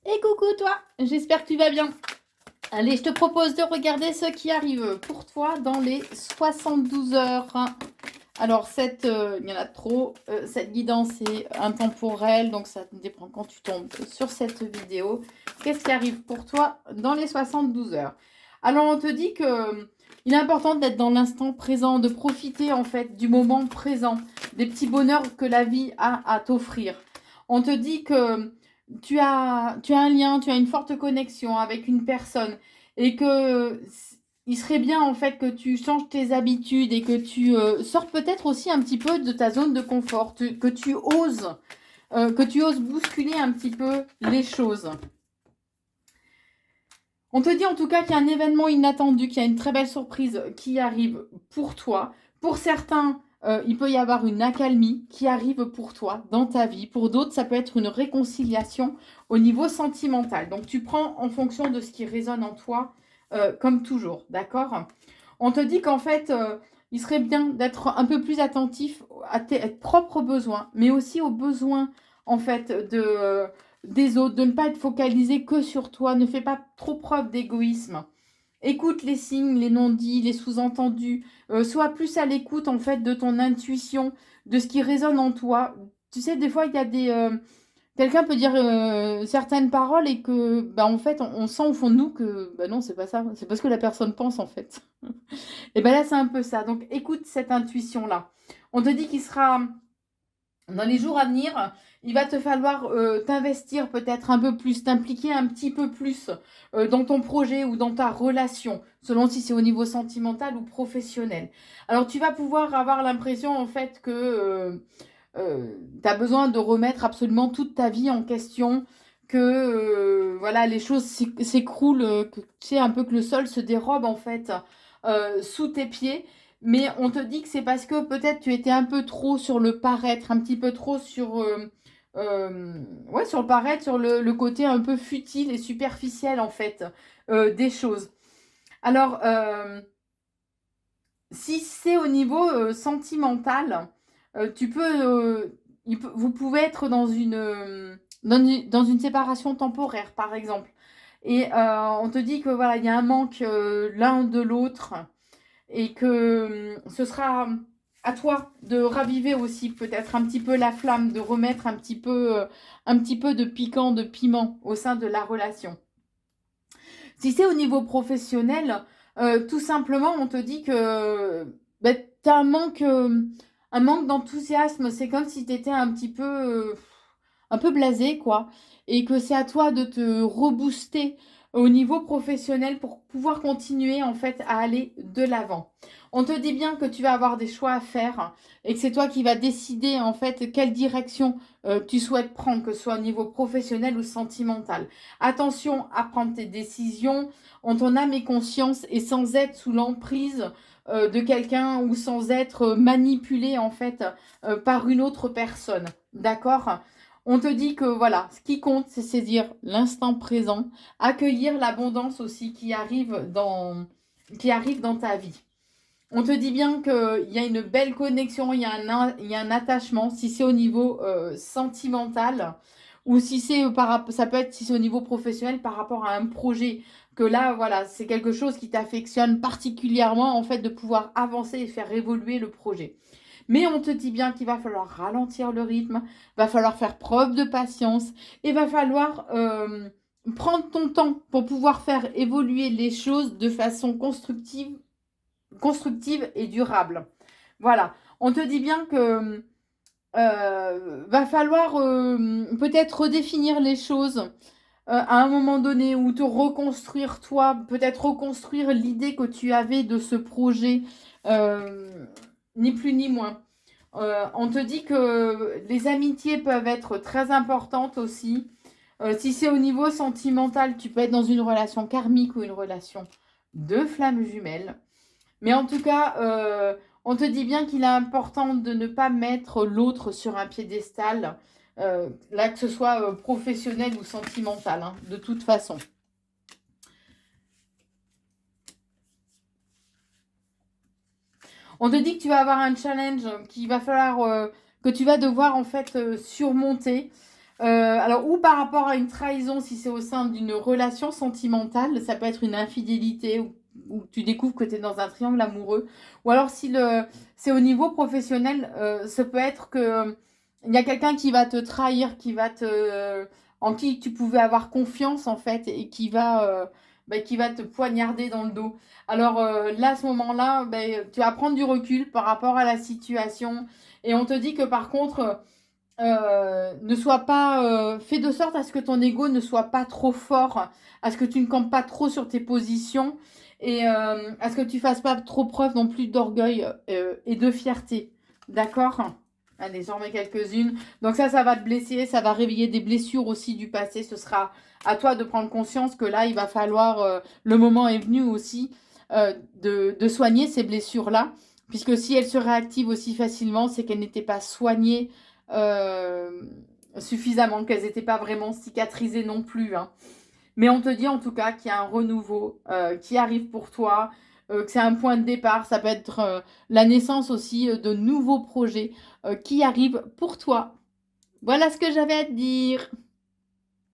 Et coucou toi, j'espère que tu vas bien. Allez, je te propose de regarder ce qui arrive pour toi dans les 72 heures. Alors, il y en a trop. Cette guidance est intemporelle, donc ça dépend quand tu tombes sur cette vidéo. Qu'est-ce qui arrive pour toi dans les 72 heures? Alors, on te dit que il est important d'être dans l'instant présent, de profiter en fait du moment présent, des petits bonheurs que la vie a à t'offrir. On te dit que tu as un lien, tu as une forte connexion avec une personne et que il serait bien en fait que tu changes tes habitudes et que tu sors peut-être aussi un petit peu de ta zone de confort, que tu oses bousculer un petit peu les choses. On te dit en tout cas qu'il y a un événement inattendu, qu'il y a une très belle surprise qui arrive pour toi. Pour certains, il peut y avoir une accalmie qui arrive pour toi dans ta vie. Pour d'autres, ça peut être une réconciliation au niveau sentimental. Donc tu prends en fonction de ce qui résonne en toi, comme toujours, d'accord? On te dit qu'en fait, il serait bien d'être un peu plus attentif à tes propres besoins, mais aussi aux besoins en fait des autres, de ne pas être focalisé que sur toi, ne fais pas trop preuve d'égoïsme. Écoute les signes, les non-dits, les sous-entendus, sois plus à l'écoute en fait de ton intuition, de ce qui résonne en toi. Tu sais, des fois, il y a quelqu'un peut dire certaines paroles et que, bah, en fait, on sent au fond de nous que, bah non, c'est pas ça. C'est parce que la personne pense, en fait. Et ben là, c'est un peu ça. Donc, écoute cette intuition-là. On te dit qu'il sera dans les jours à venir, il va te falloir t'investir peut-être un peu plus, t'impliquer un petit peu plus dans ton projet ou dans ta relation, selon si c'est au niveau sentimental ou professionnel. Alors tu vas pouvoir avoir l'impression en fait que tu as besoin de remettre absolument toute ta vie en question, que voilà, les choses s'écroulent, que tu sais un peu que le sol se dérobe en fait sous tes pieds. Mais on te dit que c'est parce que peut-être tu étais un peu trop sur le paraître, un petit peu trop ouais, sur le paraître, sur le côté un peu futile et superficiel en fait des choses. Alors, si c'est au niveau sentimental, tu peux, vous pouvez être dans une séparation temporaire, par exemple. Et on te dit que voilà, il y a un manque l'un de l'autre et que ce sera à toi de raviver aussi peut-être un petit peu la flamme, de remettre un petit peu de piquant, de piment au sein de la relation. Si c'est au niveau professionnel, tout simplement, on te dit que ben, tu as un manque d'enthousiasme. C'est comme si tu étais un peu blasé, quoi. Et que c'est à toi de te rebooster au niveau professionnel pour pouvoir continuer, en fait, à aller de l'avant. On te dit bien que tu vas avoir des choix à faire et que c'est toi qui vas décider, en fait, quelle direction tu souhaites prendre, que ce soit au niveau professionnel ou sentimental. Attention à prendre tes décisions en ton âme et conscience et sans être sous l'emprise de quelqu'un ou sans être manipulé, en fait, par une autre personne. D'accord? On te dit que voilà, ce qui compte, c'est saisir l'instant présent, accueillir l'abondance aussi qui arrive dans ta vie. On te dit bien qu'il y a une belle connexion, il y a un attachement, si c'est au niveau sentimental ou si c'est ça peut être si c'est au niveau professionnel par rapport à un projet. Que là, voilà, c'est quelque chose qui t'affectionne particulièrement, en fait, de pouvoir avancer et faire évoluer le projet. Mais on te dit bien qu'il va falloir ralentir le rythme, va falloir faire preuve de patience et va falloir prendre ton temps pour pouvoir faire évoluer les choses de façon constructive et durable. Voilà. On te dit bien que va falloir peut-être redéfinir les choses à un moment donné ou te reconstruire toi, peut-être reconstruire l'idée que tu avais de ce projet, ni plus ni moins. On te dit que les amitiés peuvent être très importantes aussi. Si c'est au niveau sentimental, tu peux être dans une relation karmique ou une relation de flammes jumelles. Mais en tout cas, on te dit bien qu'il est important de ne pas mettre l'autre sur un piédestal, là que ce soit professionnel ou sentimental, hein, de toute façon. On te dit que tu vas avoir un challenge qu'il va falloir que tu vas devoir en fait surmonter. Alors, ou par rapport à une trahison, si c'est au sein d'une relation sentimentale, ça peut être une infidélité ou tu découvres que tu es dans un triangle amoureux. Ou alors, si c'est au niveau professionnel, ça peut être que il y a quelqu'un qui va te trahir, en qui tu pouvais avoir confiance en fait, et qui va te poignarder dans le dos. Alors là, à ce moment-là, tu vas prendre du recul par rapport à la situation, et on te dit que par contre ne sois pas fais de sorte à ce que ton ego ne soit pas trop fort, à ce que tu ne campes pas trop sur tes positions, et à ce que tu fasses pas trop preuve non plus d'orgueil et de fierté. D'accord? Allez, j'en mets quelques-unes. Donc ça va te blesser, ça va réveiller des blessures aussi du passé. Ce sera à toi de prendre conscience que là, il va falloir, le moment est venu aussi de soigner ces blessures-là, puisque si elles se réactivent aussi facilement, c'est qu'elles n'étaient pas soignées euh, suffisamment, qu'elles n'étaient pas vraiment cicatrisées non plus. Hein. Mais on te dit en tout cas qu'il y a un renouveau qui arrive pour toi, que c'est un point de départ. Ça peut être la naissance aussi de nouveaux projets qui arrivent pour toi. Voilà ce que j'avais à te dire.